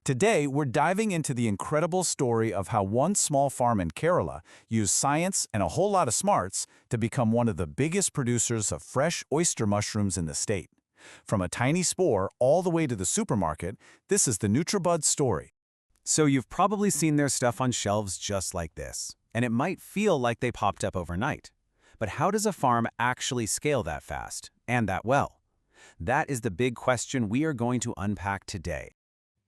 Today, we're diving into the incredible story of how one small farm in Kerala used science and a whole lot of smarts to become one of the biggest producers of fresh oyster mushrooms in the state. From a tiny spore all the way to the supermarket, this is the Nutribuds story. So you've probably seen their stuff on shelves just like this, and it might feel like they popped up overnight. But how does a farm actually scale that fast, and that well? That is the big question we are going to unpack today.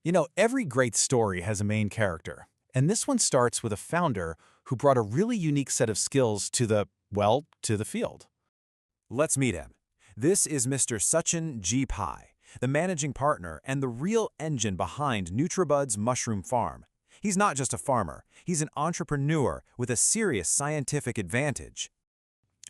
You know, every great story has a main character, and this one starts with a founder who brought a really unique set of skills to the field. Let's meet him. This is Mr. Sachin G, the managing partner and the real engine behind Nutribuds Mushroom Farm. He's not just a farmer, he's an entrepreneur with a serious scientific advantage.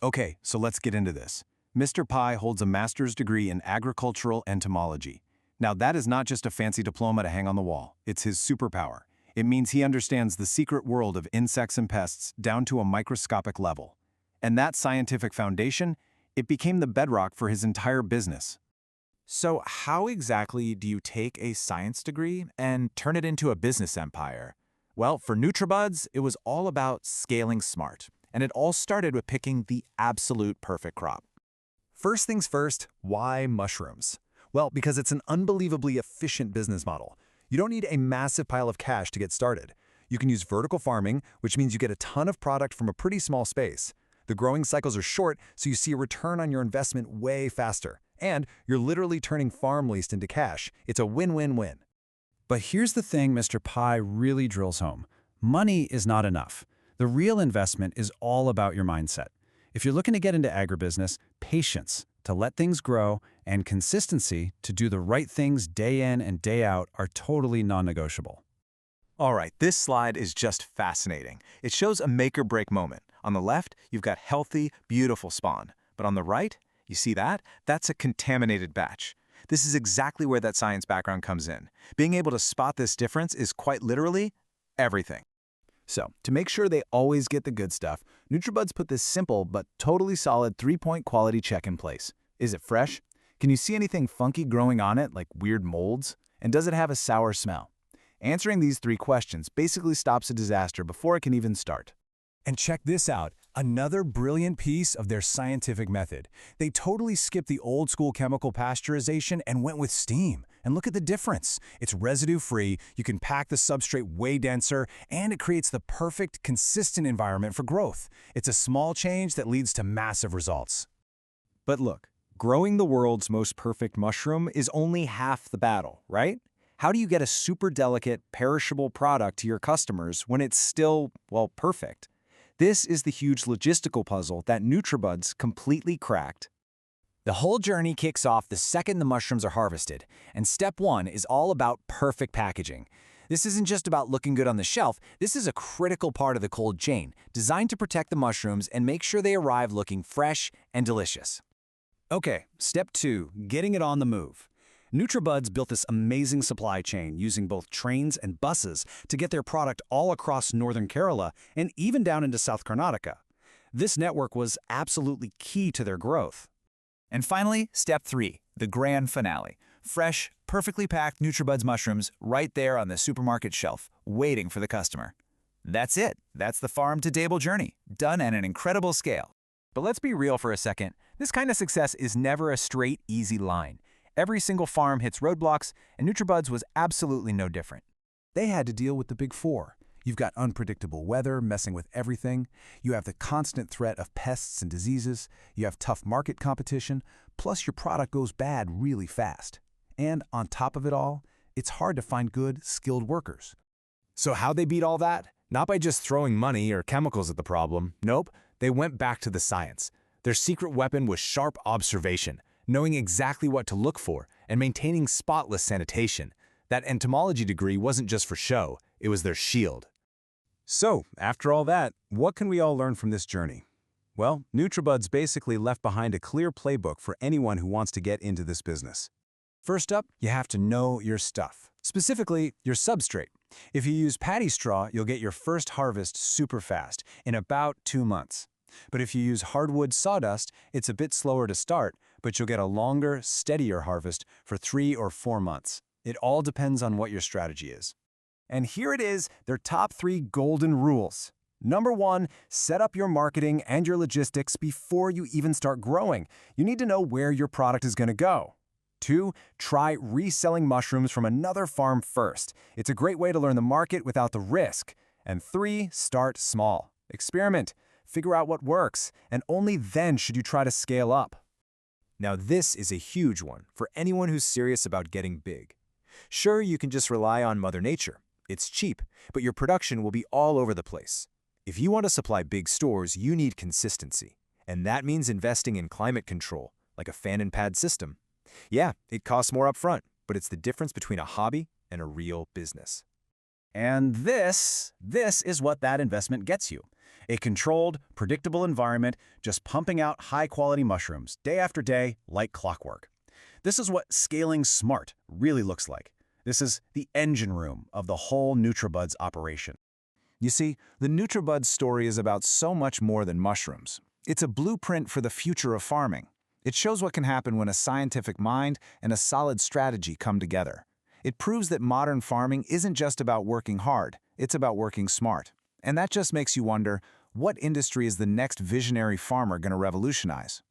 Okay, so let's get into this. Mr. Pai holds a master's degree in agricultural entomology. Now, that is not just a fancy diploma to hang on the wall. It's his superpower. It means he understands the secret world of insects and pests down to a microscopic level. And that scientific foundation, it became the bedrock for his entire business. So how exactly do you take a science degree and turn it into a business empire? Well, for Nutribuds, it was all about scaling smart, and it all started with picking the absolute perfect crop. First things first, why mushrooms? Well, because it's an unbelievably efficient business model. You don't need a massive pile of cash to get started. You can use vertical farming, which means you get a ton of product from a pretty small space. The growing cycles are short, so you see a return on your investment way faster. And you're literally turning farm lease into cash. It's a win-win-win. But here's the thing Mr. Pai really drills home. Money is not enough. The real investment is all about your mindset. If you're looking to get into agribusiness, patience to let things grow and consistency to do the right things day in and day out are totally non-negotiable. All right, this slide is just fascinating. It shows a make-or-break moment. On the left, you've got healthy, beautiful spawn. But on the right, you see that? That's a contaminated batch. This is exactly where that science background comes in. Being able to spot this difference is quite literally everything. So, to make sure they always get the good stuff, Nutribuds put this simple but totally solid 3-point quality check in place. Is it fresh? Can you see anything funky growing on it, like weird molds? And does it have a sour smell? Answering these 3 questions basically stops a disaster before it can even start. And check this out, another brilliant piece of their scientific method. They totally skipped the old school chemical pasteurization and went with steam. And look at the difference. It's residue-free, you can pack the substrate way denser, and it creates the perfect, consistent environment for growth. It's a small change that leads to massive results. But look, growing the world's most perfect mushroom is only half the battle, right? How do you get a super delicate, perishable product to your customers when it's still, well, perfect? This is the huge logistical puzzle that Nutribuds completely cracked. The whole journey kicks off the second the mushrooms are harvested, and step 1 is all about perfect packaging. This isn't just about looking good on the shelf, this is a critical part of the cold chain, designed to protect the mushrooms and make sure they arrive looking fresh and delicious. Okay, step 2, getting it on the move. Nutribuds built this amazing supply chain using both trains and buses to get their product all across northern Kerala and even down into South Karnataka. This network was absolutely key to their growth. And finally, step 3, the grand finale. Fresh, perfectly packed Nutribuds mushrooms right there on the supermarket shelf, waiting for the customer. That's it. That's the farm-to-table journey, done at an incredible scale. But let's be real for a second. This kind of success is never a straight, easy line. Every single farm hits roadblocks, and Nutribuds was absolutely no different. They had to deal with the big 4. You've got unpredictable weather messing with everything. You have the constant threat of pests and diseases. You have tough market competition. Plus, your product goes bad really fast. And on top of it all, it's hard to find good, skilled workers. So how'd they beat all that? Not by just throwing money or chemicals at the problem. Nope, they went back to the science. Their secret weapon was sharp observation, knowing exactly what to look for, and maintaining spotless sanitation. That entomology degree wasn't just for show, it was their shield. So, after all that, what can we all learn from this journey? Well, Nutribuds basically left behind a clear playbook for anyone who wants to get into this business. First up, you have to know your stuff, specifically your substrate. If you use paddy straw, you'll get your first harvest super fast, in about 2 months. But if you use hardwood sawdust, it's a bit slower to start, but you'll get a longer, steadier harvest for 3 or 4 months. It all depends on what your strategy is. And here it is, their top 3 golden rules. Number 1, set up your marketing and your logistics before you even start growing. You need to know where your product is going to go. 2, try reselling mushrooms from another farm first. It's a great way to learn the market without the risk. And 3, start small. Experiment. Figure out what works, and only then should you try to scale up. Now this is a huge one for anyone who's serious about getting big. Sure, you can just rely on Mother Nature. It's cheap, but your production will be all over the place. If you want to supply big stores, you need consistency. And that means investing in climate control, like a fan and pad system. Yeah, it costs more upfront, but it's the difference between a hobby and a real business. And this is what that investment gets you. A controlled, predictable environment just pumping out high-quality mushrooms day after day like clockwork. This is what scaling smart really looks like. This is the engine room of the whole Nutribuds operation. You see, the Nutribuds story is about so much more than mushrooms. It's a blueprint for the future of farming. It shows what can happen when a scientific mind and a solid strategy come together. It proves that modern farming isn't just about working hard, it's about working smart. And that just makes you wonder, what industry is the next visionary farmer going to revolutionize?